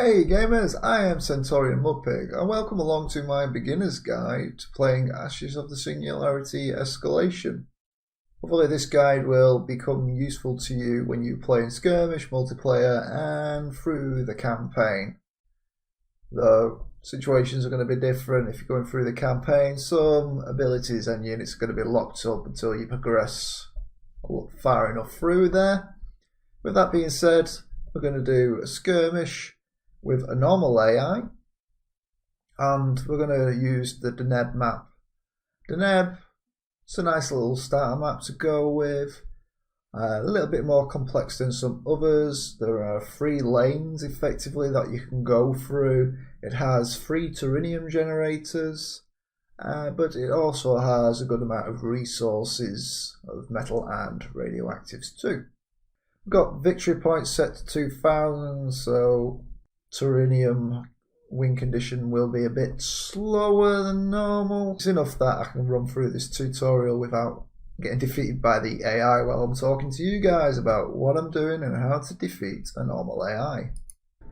Hey gamers, I am Centaurian Mudpig and welcome along to my beginner's guide to playing Ashes of the Singularity Escalation. Hopefully this guide will become useful to you when you play in skirmish, multiplayer and through the campaign. The situations are going to be different if you're going through the campaign. Some abilities and units are going to be locked up until you progress far enough through there. With that being said, we're going to do a skirmish with a normal AI, and we're going to use the Deneb map. Deneb, it's a nice little starter map to go with, a little bit more complex than some others. There are 3 lanes effectively that you can go through. It has 3 Turinium generators, but it also has a good amount of resources of metal and radioactives too. We've got victory points set to 2000, so Turinium win condition will be a bit slower than normal. It's enough that I can run through this tutorial without getting defeated by the AI while I'm talking to you guys about what I'm doing and how to defeat a normal AI.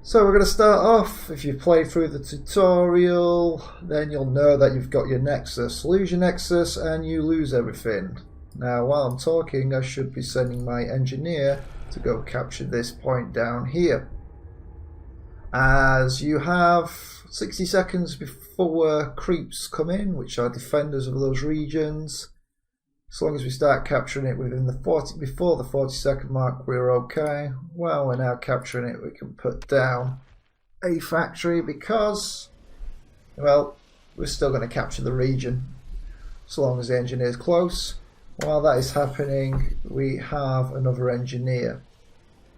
So we're going to start off. If you've played through the tutorial, then you'll know that you've got your Nexus. Lose your Nexus and you lose everything. Now while I'm talking, I should be sending my engineer to go capture this point down here, as you have 60 seconds before creeps come in, which are defenders of those regions. As long as we start capturing it within before the 40-second mark, we're okay. While we're now capturing it, we can put down a factory because, well, we're still going to capture the region so long as the engineer is close. While that is happening, we have another engineer.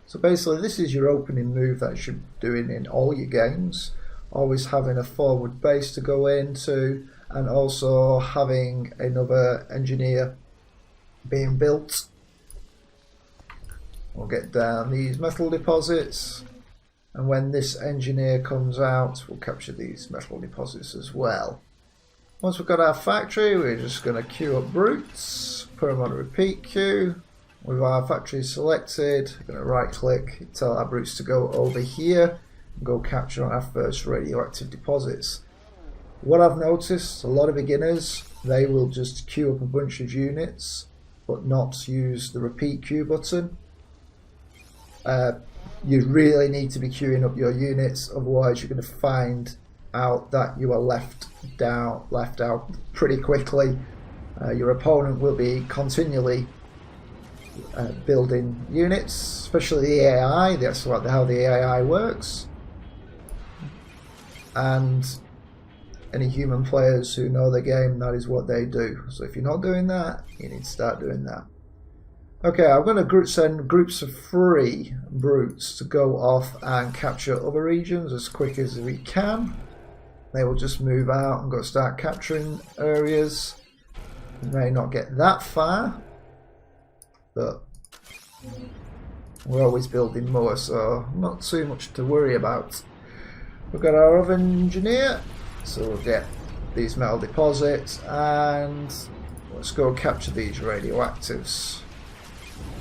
So basically this is your opening move that you should be doing in all your games. Always having a forward base to go into and also having another engineer being built. We'll get down these metal deposits, and when this engineer comes out we'll capture these metal deposits as well. Once we've got our factory, we're just going to queue up brutes, put them on a repeat queue. With our factory selected, we're going to right click, tell our brutes to go over here and go capture our first radioactive deposits. What I've noticed, a lot of beginners, they will just queue up a bunch of units but not use the repeat queue button. You really need to be queuing up your units, otherwise you're going to find out that you are left out pretty quickly. Your opponent will be continually building units, especially the AI. That's how the AI works, and any human players who know the game, that is what they do. So if you're not doing that, you need to start doing that. Okay, I'm going to send groups of 3 brutes to go off and capture other regions as quick as we can. They will just move out and go start capturing areas. We may not get that far, but we're always building more, so not too much to worry about. We've got our other engineer, so we'll get these metal deposits and let's go capture these radioactives.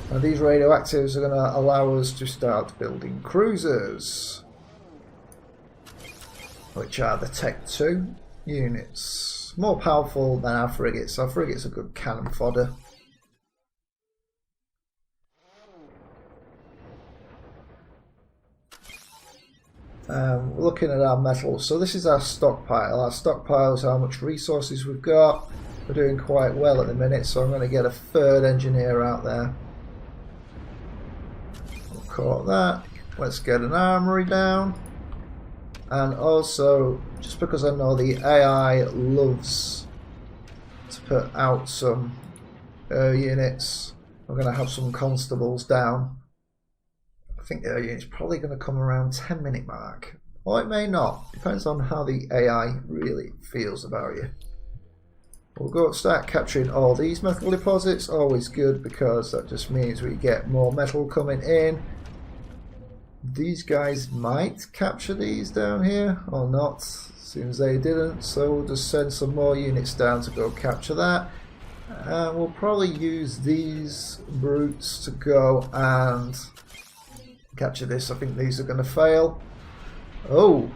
Now these radioactives are going to allow us to start building cruisers, which are the Tech 2 units. More powerful than our frigates. Our frigates are good cannon fodder. Looking at our metals, so this is our stockpile. Our stockpile is how much resources we've got. We're doing quite well at the minute, so I'm going to get a 3rd engineer out there. We'll call that. Let's get an armory down. And also, just because I know the AI loves to put out some units, I'm going to have some constables down. I think the unit's probably going to come around 10-minute mark, or it may not. Depends on how the AI really feels about you. We'll go start capturing all these metal deposits. Always good because that just means we get more metal coming in. These guys might capture these down here or not. Seems they didn't, so we'll just send some more units down to go capture that. And we'll probably use these brutes to go and capture this. I think these are going to fail. Oh,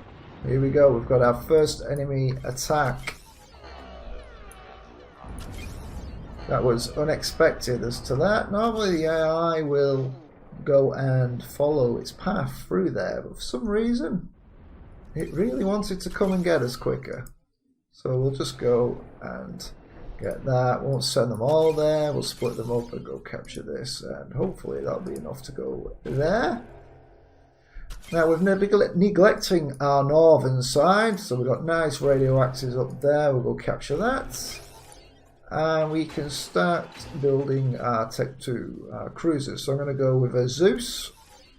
here we go. We've got our first enemy attack. That was unexpected as to that. Normally the AI will go and follow its path through there, but for some reason it really wanted to come and get us quicker. So we'll just go and get that. Won't send them all there. We'll split them up and go capture this, and hopefully that'll be enough to go there. Now we're neglecting our northern side, so we've got nice radioactives up there. We'll go capture that, and we can start building our Tech 2 cruisers. So I'm going to go with a Zeus,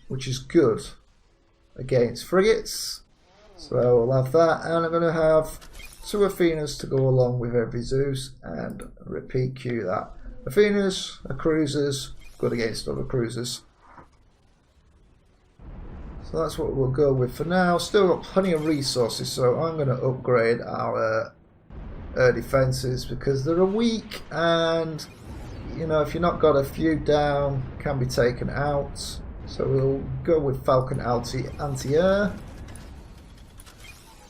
which is good against frigates. So we'll have that, and I'm going to have 2 Athenas to go along with every Zeus, and repeat queue that. Athenas are cruisers, good against other cruisers. So that's what we'll go with for now. Still got plenty of resources, so I'm going to upgrade our defences because they're weak, and you know, if you've not got a few down, can be taken out. So we'll go with Falcon anti-air.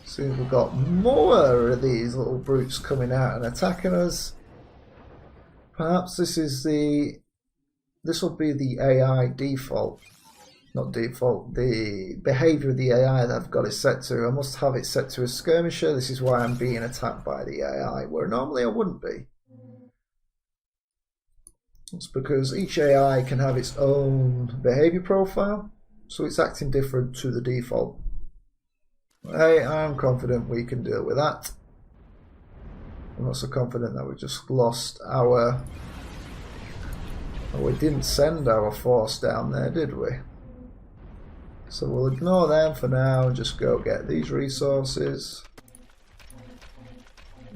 See if we've got more of these little brutes coming out and attacking us. Perhaps this will be the AI default. Not default, the behaviour of the AI that I've got it set to. I must have it set to a skirmisher. This is why I'm being attacked by the AI, where normally I wouldn't be. It's because each AI can have its own behaviour profile, so it's acting different to the default. Hey, I'm confident we can deal with that. I'm not so confident that we just lost our... Oh, we didn't send our force down there, did we? So we'll ignore them for now and just go get these resources.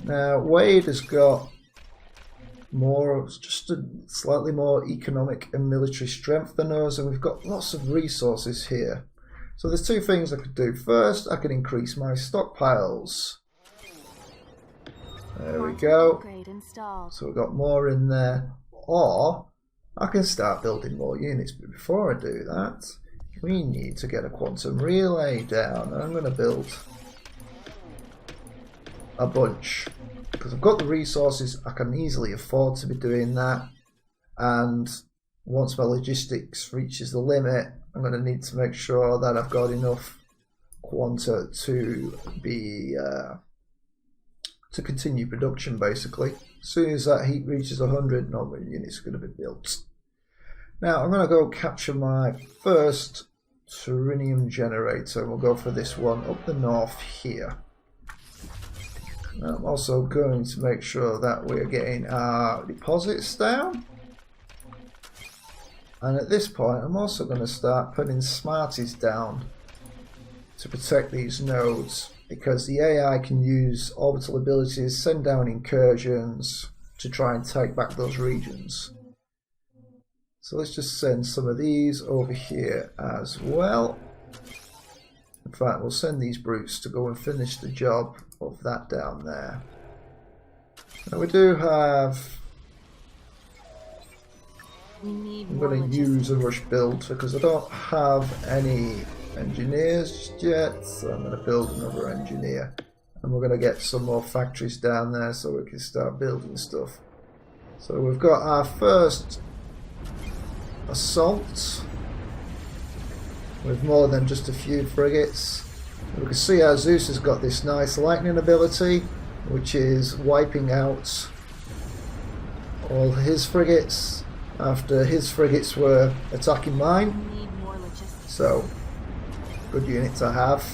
Now Wade has got more, just a slightly more economic and military strength than us, and we've got lots of resources here. So there's 2 things I could do. First, I can increase my stockpiles. There we go. So we've got more in there. Or I can start building more units, but before I do that, we need to get a quantum relay down. I'm going to build a bunch because I've got the resources. I can easily afford to be doing that, and once my logistics reaches the limit, I'm going to need to make sure that I've got enough quanta to be to continue production. Basically, as soon as that heat reaches 100, no more units are going to be built. Now I'm going to go capture my first Turinium generator, and we'll go for this one up the north here. Now I'm also going to make sure that we're getting our deposits down, and at this point I'm also going to start putting Smarties down to protect these nodes, because the AI can use orbital abilities, send down incursions to try and take back those regions. So let's just send some of these over here as well. In fact, we'll send these brutes to go and finish the job of that down there. Now we do have... I'm going to use a rush build because I don't have any engineers just yet, so I'm going to build another engineer. And we're going to get some more factories down there so we can start building stuff. So we've got our first assault with more than just a few frigates. We can see our Zeus has got this nice lightning ability, which is wiping out all his frigates after his frigates were attacking mine. So, good unit to have.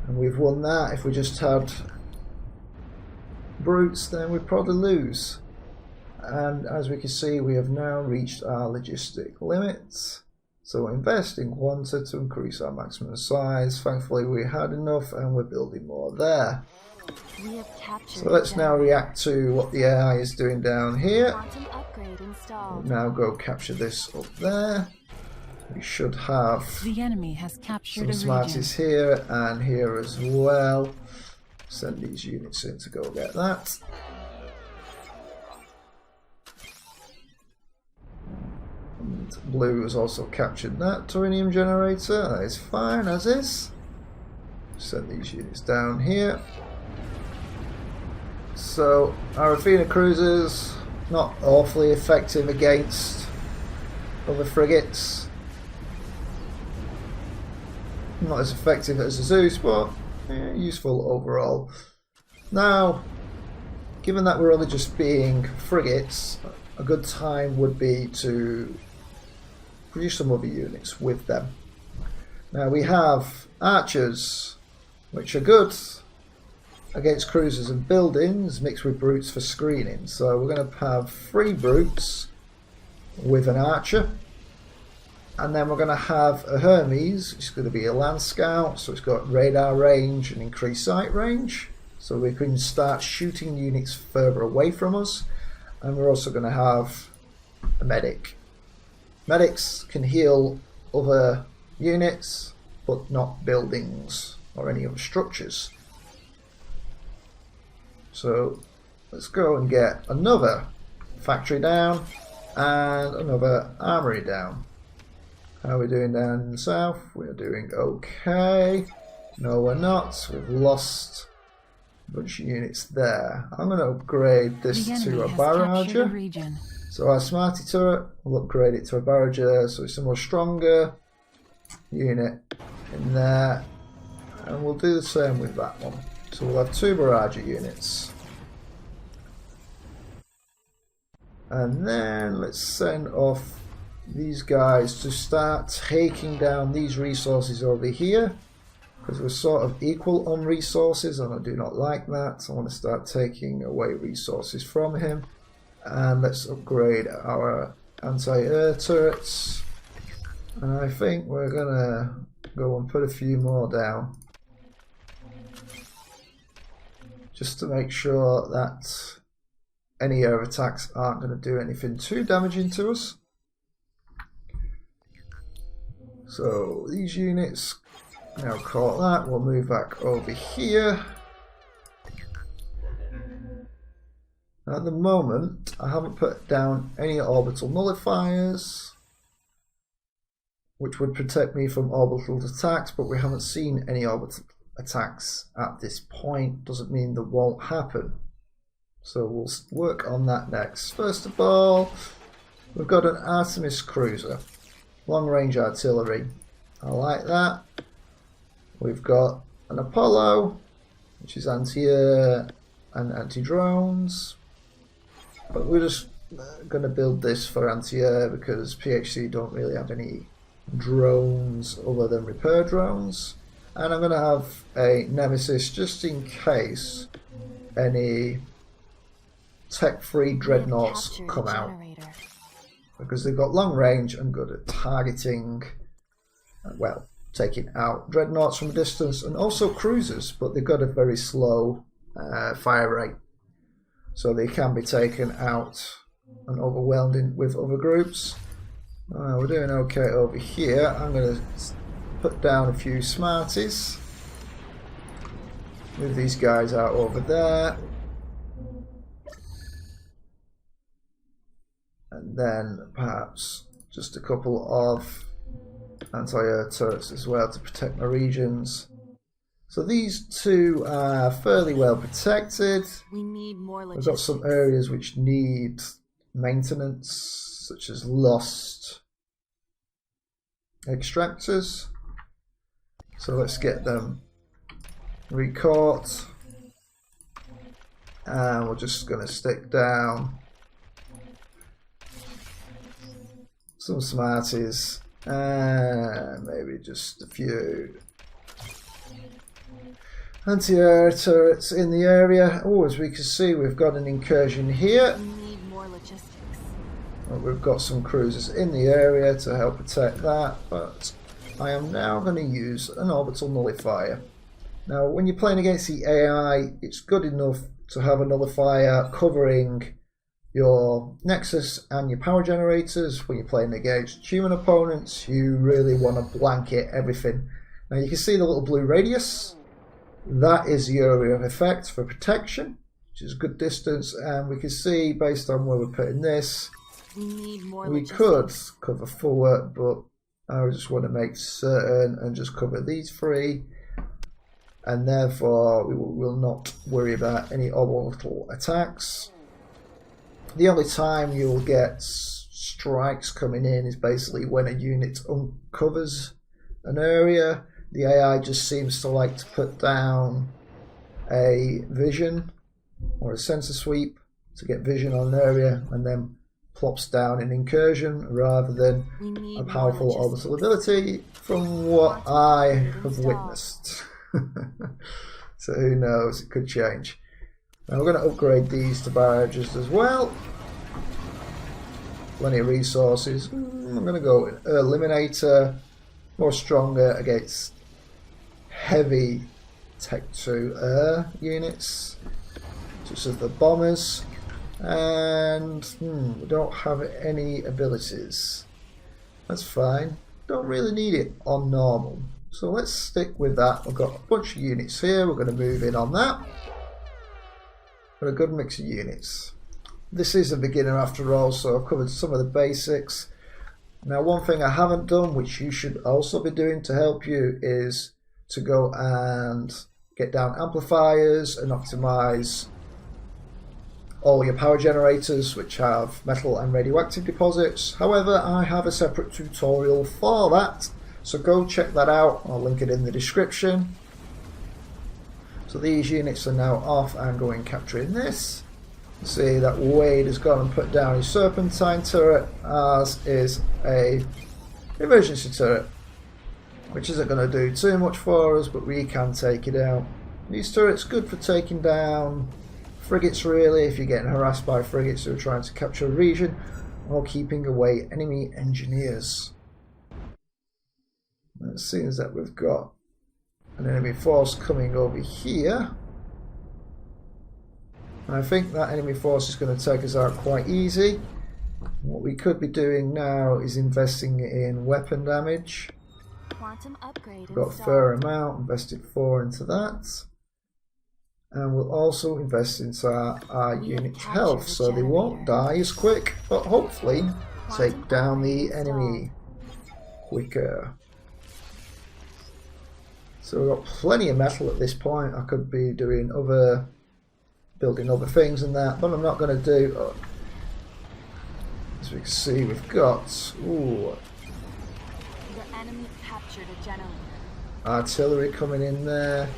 And we've won that. If we just had brutes, then we'd probably lose. And as we can see, we have now reached our logistic limits. So invest in quanta to increase our maximum size. Thankfully we had enough and we're building more there. So let's now react to what the AI is doing down here. We'll now go capture this up there. We should have some Smarties here and here as well. Send these units in to go get that. And blue has also captured that Turinium generator. That is fine as is. Send these units down here. So our Athena cruisers, not awfully effective against other frigates. Not as effective as the Zeus, but useful overall. Now, given that we're only just being frigates, a good time would be to produce some other units with them. Now we have archers, which are good against cruisers and buildings, mixed with brutes for screening. So we're going to have 3 brutes with an archer. And then we're going to have a Hermes, which is going to be a land scout, so it's got radar range and increased sight range. So we can start shooting units further away from us. And we're also going to have a medic. Medics can heal other units, but not buildings or any other structures. So let's go and get another factory down and another armory down. How are we doing down in the south? We're doing okay. No, we're not. We've lost a bunch of units there. I'm going to upgrade this to a barrager. So our Smarty turret, we'll upgrade it to a barrager, so it's a more stronger unit in there. And we'll do the same with that one. So we'll have 2 barrager units. And then let's send off these guys to start taking down these resources over here, because we're sort of equal on resources and I do not like that. I want to start taking away resources from him. And let's upgrade our anti-air turrets, and I think we're gonna go and put a few more down just to make sure that any air attacks aren't going to do anything too damaging to us. So these units now caught that. We'll move back over here. At the moment, I haven't put down any orbital nullifiers, which would protect me from orbital attacks, but we haven't seen any orbital attacks at this point. Doesn't mean they won't happen. So we'll work on that next. First of all, we've got an Artemis cruiser. Long range artillery. I like that. We've got an Apollo, which is anti-air and anti-drones. But we're just going to build this for anti-air because PHC don't really have any drones other than repair drones. And I'm going to have a Nemesis just in case any tech-free dreadnoughts come out. Because they've got long range and good at targeting, well, taking out dreadnoughts from a distance, and also cruisers, but they've got a very slow fire rate. So they can be taken out and overwhelmed with other groups. We're doing okay over here. I'm going to put down a few Smarties. Move these guys out over there. And then perhaps just a couple of anti-air turrets as well to protect my regions. So these 2 are fairly well protected. We need more logistics. We've got some areas which need maintenance, such as lost extractors. So let's get them recaught. And we're just going to stick down some Smarties and maybe just a few anti-air turrets in the area. Oh, as we can see, we've got an incursion here. We need more logistics. Well, we've got some cruisers in the area to help protect that, but I am now going to use an orbital nullifier. Now, when you're playing against the AI, it's good enough to have a nullifier covering your Nexus and your power generators. When you're playing against human opponents, you really want to blanket everything. Now, you can see the little blue radius. That is the area of effect for protection, which is a good distance, and we can see based on where we're putting this, We need more We logistics. could cover forward, but I just want to make certain and just cover these three, and therefore we will not worry about any orbital attacks. The only time you'll get strikes coming in is basically when a unit uncovers an area. The AI just seems to like to put down a vision or a sensor sweep to get vision on an area and then plops down an incursion rather than a powerful orbital ability, from what I have witnessed. So who knows, it could change. Now we're going to upgrade these to barrages as well. Plenty of resources. I'm going to go Eliminator, more stronger against heavy Tech 2 air units, such as the bombers. And we don't have any abilities. That's fine. Don't really need it on normal. So let's stick with that. We've got a bunch of units here. We're going to move in on that. Got a good mix of units. This is a beginner after all, so I've covered some of the basics. Now, one thing I haven't done, which you should also be doing to help you, is to go and get down amplifiers and optimize all your power generators, which have metal and radioactive deposits. However, I have a separate tutorial for that, so go check that out. I'll link it in the description. So these units are now off and going capturing this. See that Wade has gone and put down his serpentine turret, as is a emergency turret, which isn't going to do too much for us, but we can take it out. These turrets good for taking down frigates, really, if you're getting harassed by frigates who are trying to capture a region, or keeping away enemy engineers. It seems that we've got an enemy force coming over here. And I think that enemy force is going to take us out quite easy. What we could be doing now is investing in weapon damage. Quantum upgrade. We've got a fair amount, invested 4 into that. And we'll also invest into our unit's health, so they won't die as quick, but hopefully take down the enemy quicker. So we've got plenty of metal at this point. I could be doing building other things and that, but I'm not going to do. As we can see, we've got The enemy captured a generator. Artillery coming in there.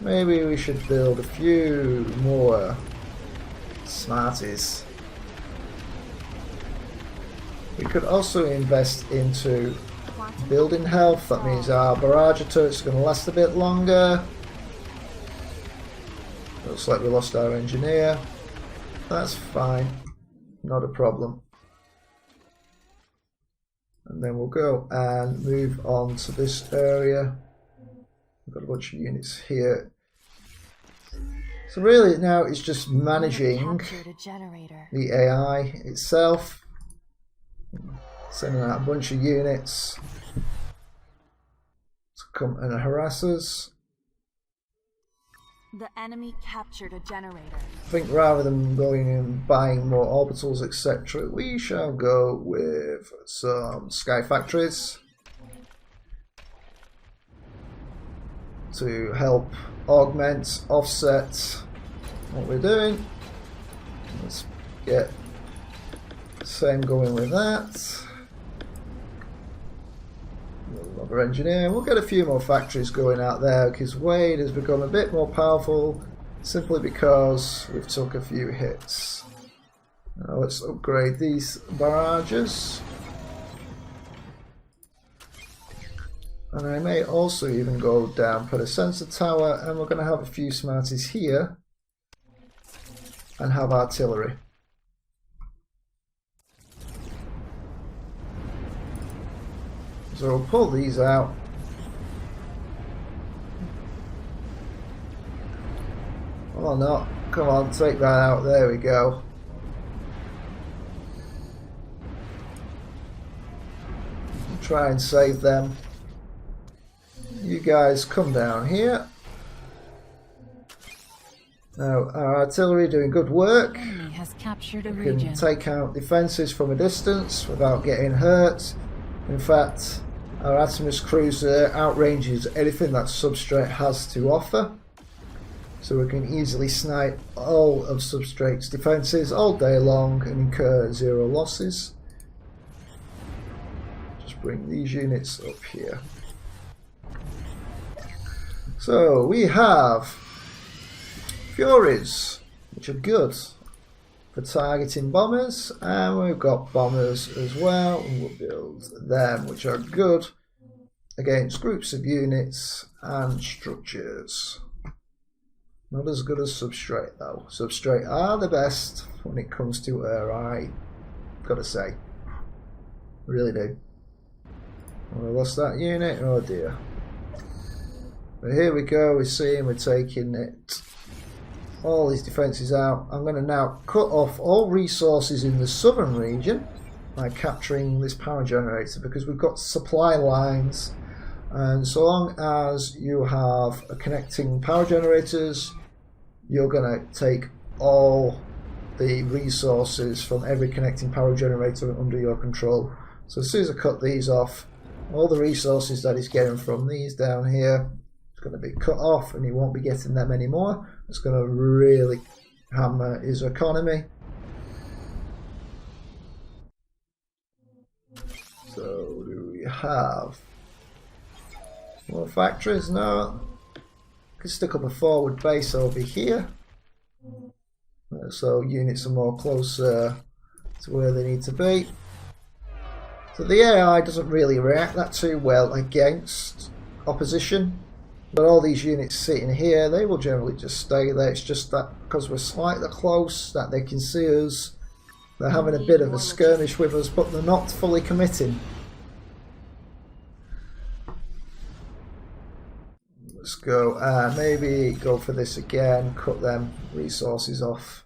Maybe we should build a few more Smarties. We could also invest into building health. That means our barrage turrets are going to last a bit longer. Looks like we lost our engineer. That's fine. Not a problem. And then we'll go and move on to this area. We've got a bunch of units here. So really now it's just managing the AI itself. Sending out a bunch of units to come and harass us. The enemy captured a generator. I think rather than going and buying more orbitals, etc., we shall go with some sky factories to help augment, offset what we're doing. Let's get the same going with that. Another engineer. We'll get a few more factories going out there because Wade has become a bit more powerful simply because we've took a few hits. Now let's upgrade these barrages. And I may also even go down, put a sensor tower, and we're going to have a few Smarties here and have artillery. So we'll pull these out. Oh no, come on, take that out, there we go. Try and save them. You guys come down here. Now our artillery doing good work. Enemy has captured a We region. can take out defences from a distance without getting hurt. In fact, our Artemis cruiser outranges anything that Substrate has to offer. So we can easily snipe all of Substrate's defences all day long and incur 0 losses. Just bring these units up here. So we have Furies, which are good for targeting bombers, and we've got bombers as well, and we'll build them, which are good against groups of units and structures. Not as good as Substrate though. Substrate are the best when it comes to air, I gotta say. Really do. Oh, I lost that unit, oh dear. But here we go, we're seeing we're taking it. All these defences out. I'm going to now cut off all resources in the southern region by capturing this power generator, because we've got supply lines, and so long as you have a connecting power generators, you're going to take all the resources from every connecting power generator under your control. So as soon as I cut these off, all the resources that he's getting from these down here is going to be cut off, and he won't be getting them anymore. It's going to really hammer his economy. So do we have more factories? No. Can stick up a forward base over here, so units are more closer to where they need to be. So the AI doesn't really react that too well against opposition. But all these units sitting here, they will generally just stay there. It's just that because we're slightly close that they can see us. They're having a bit of a skirmish with us, but they're not fully committing. Let's go, maybe go for this again, cut them resources off.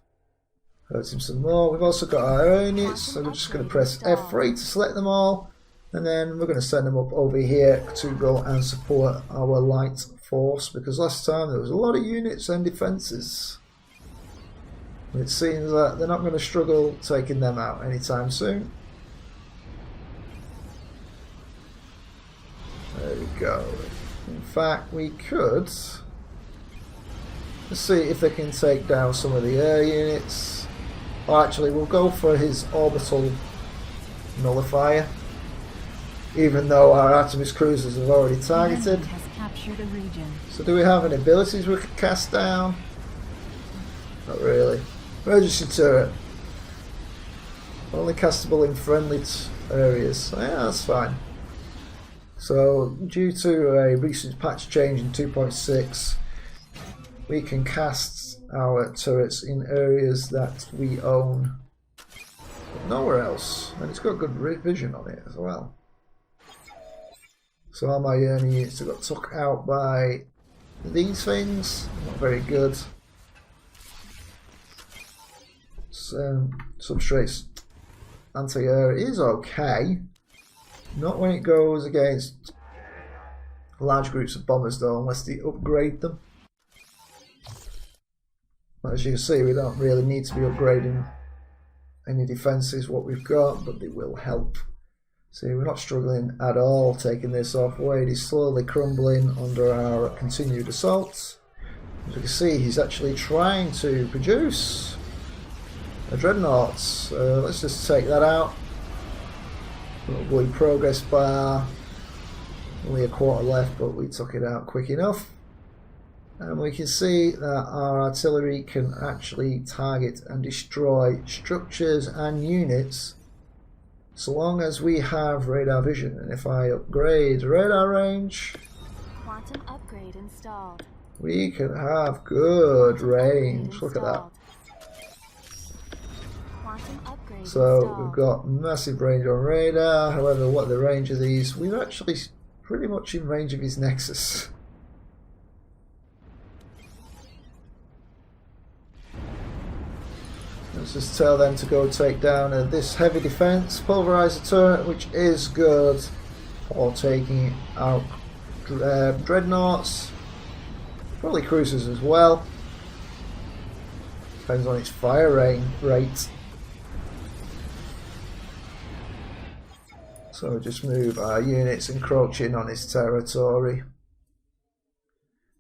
Hurt him some more. We've also got our units, so we're just going to press F3 to select them all. And then we're going to send them up over here to go and support our light force, because last time there was a lot of units and defences. It seems that they're not going to struggle taking them out anytime soon. There we go. In fact, we could. Let's see if they can take down some of the air units. Or actually, we'll go for his orbital nullifier. Even though our Artemis cruisers have already targeted. Has captured a region. So do we have any abilities we can cast down? Not really. Emergency turret. Only castable in friendly areas. Yeah, that's fine. So due to a recent patch change in 2.6, we can cast our turrets in areas that we own, but nowhere else. And it's got good vision on it as well. So all my units got took out by these things. Not very good. So Substrate's anti-air is okay. Not when it goes against large groups of bombers though, unless they upgrade them. As you can see, we don't really need to be upgrading any defences what we've got, but they will help. See, we're not struggling at all taking this off. Wade is slowly crumbling under our continued assaults. As you can see, he's actually trying to produce a dreadnought. Let's just take that out. Probably progress bar. Only a quarter left, but we took it out quick enough. And we can see that our artillery can actually target and destroy structures and units, so long as we have radar vision. And if I upgrade radar range, Quantum upgrade installed. we can have good range. Look at that. Quantum upgrade So installed. we've got massive range on radar. However, what the range of these? We're actually pretty much in range of his nexus. Let's just tell them to go take down this heavy defense pulverizer turret, which is good for taking out dreadnoughts, probably cruisers as well. Depends on its fire rate. So just move our units encroaching on his territory.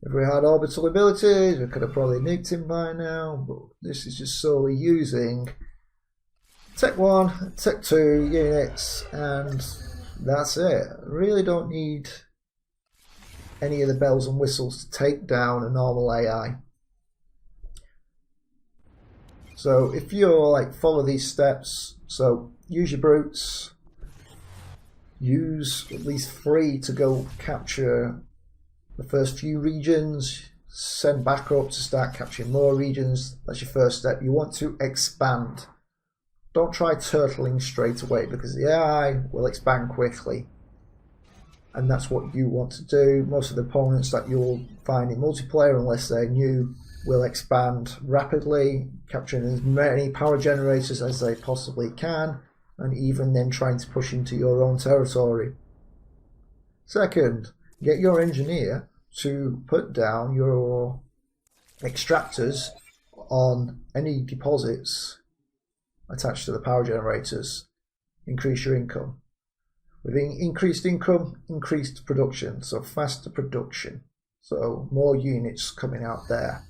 If we had orbital abilities, we could have probably nuked him by now, but this is just solely using Tech 1, Tech 2 units, and that's it. Really don't need any of the bells and whistles to take down a normal AI. So if you're like, follow these steps, so use your brutes, use at least 3 to go capture the first few regions, send back up to start capturing more regions. That's your first step. You want to expand. Don't try turtling straight away because the AI will expand quickly. And that's what you want to do. Most of the opponents that you'll find in multiplayer, unless they're new, will expand rapidly, capturing as many power generators as they possibly can, and even then trying to push into your own territory. Second, get your engineer to put down your extractors on any deposits attached to the power generators. Increase your income. With increased income, increased production, so faster production, so more units coming out there.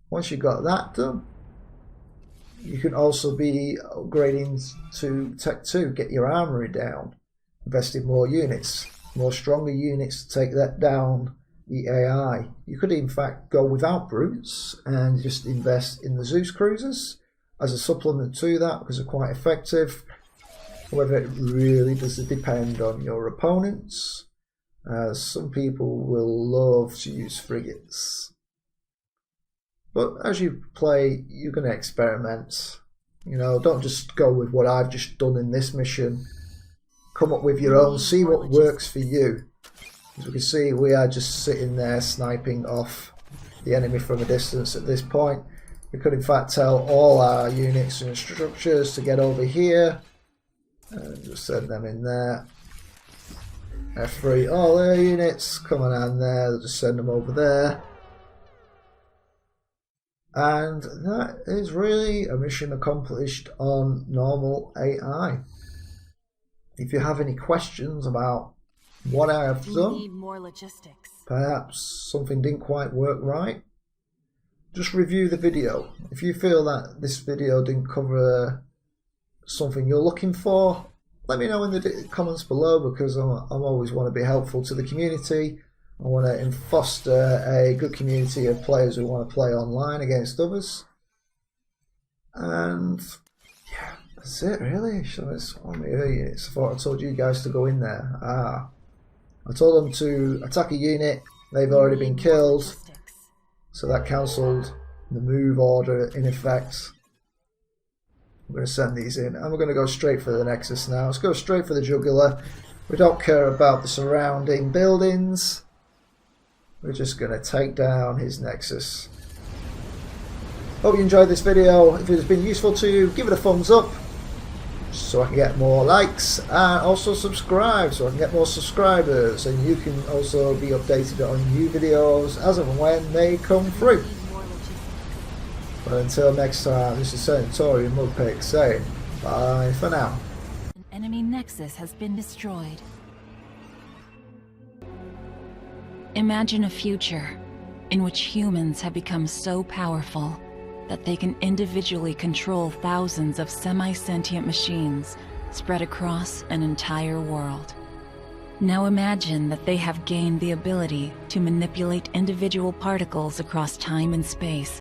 Once you've got that done, you can also be upgrading to Tech 2, get your armory down, invest in more units, more stronger units to take that down the AI. You could in fact go without brutes and just invest in the Zeus cruisers as a supplement to that because they're quite effective. However, it really does depend on your opponents. Some people will love to use frigates. But as you play, you're going to experiment. You know, don't just go with what I've just done in this mission. Come up with your own, see what works for you. As we can see, we are just sitting there sniping off the enemy from a distance at this point. We could in fact tell all our units and structures to get over here. And just send them in there. F3, all their units coming on there, they'll just send them over there. And that is really a mission accomplished on normal AI. If you have any questions about what I have done, need more logistics. perhaps something didn't quite work right, just review the video. If you feel that this video didn't cover something you're looking for, let me know in the comments below, because I always want to be helpful to the community. I want to foster a good community of players who want to play online against others. And yeah, that's it really. So it's on my units. I thought I told you guys to go in there. I told them to attack a unit. They've already been killed, so that cancelled the move order in effect. I'm going to send these in, and we're going to go straight for the Nexus now. Let's go straight for the jugular. We don't care about the surrounding buildings. We're just going to take down his Nexus. Hope you enjoyed this video. If it has been useful to you, give it a thumbs up so I can get more likes, and also subscribe so I can get more subscribers, and you can also be updated on new videos as and when they come through. But until next time, this is Centaurian Mudpig saying bye for now. An enemy nexus has been destroyed. Imagine a future in which humans have become so powerful that they can individually control thousands of semi-sentient machines spread across an entire world. Now imagine that they have gained the ability to manipulate individual particles across time and space